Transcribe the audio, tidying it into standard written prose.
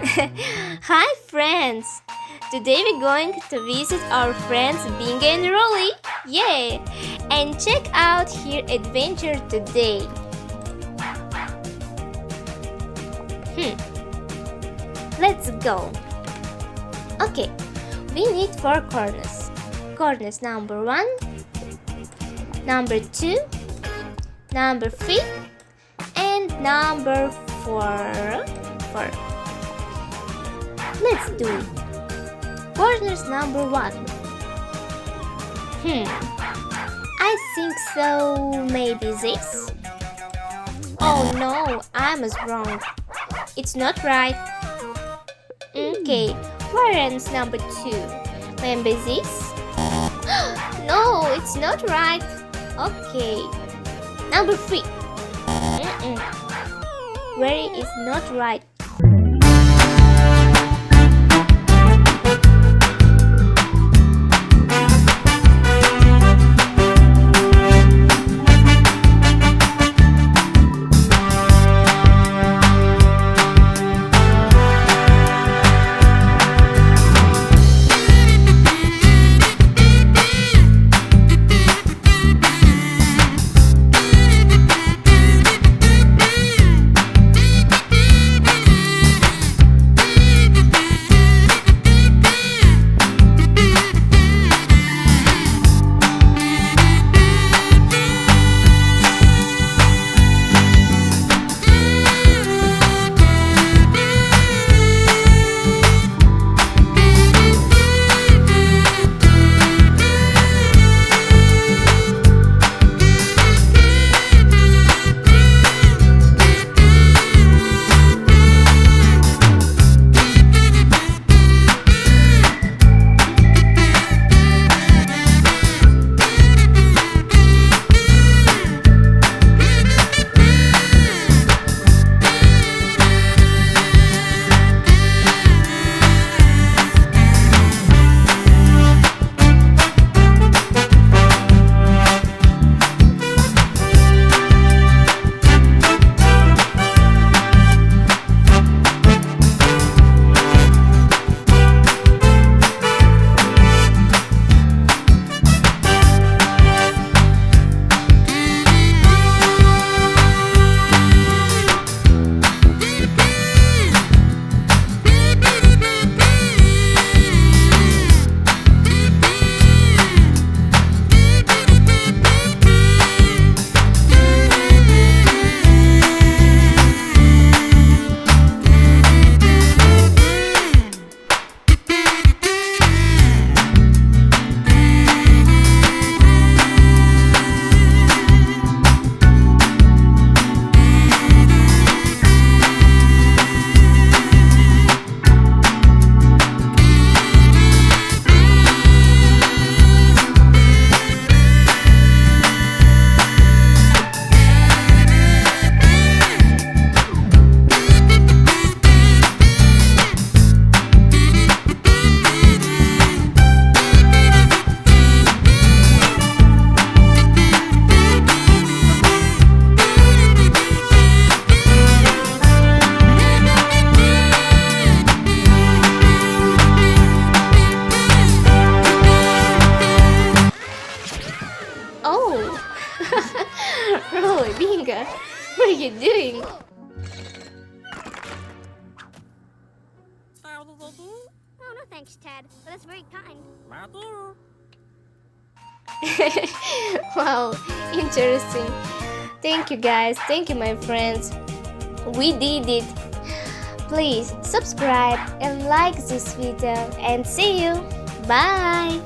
Hi friends! Today we're going to visit our friends Binga and Rolly. Yay! And check out her adventure today. Let's go. Okay, we need 4 corners. Corners number 1, number 2, number 3, and number 4. Let's do it. Corners number 1. I think so. Maybe this. Oh no, I was wrong. It's not right. Okay, where ends number 2? Maybe this? No, it's not right. Okay, number 3. Where is not right? Roy, Binga, what are you doing? Oh, no thanks, Ted. But that's very kind. Wow, interesting. Thank you guys. Thank you, my friends. We did it. Please subscribe and like this video and see you. Bye.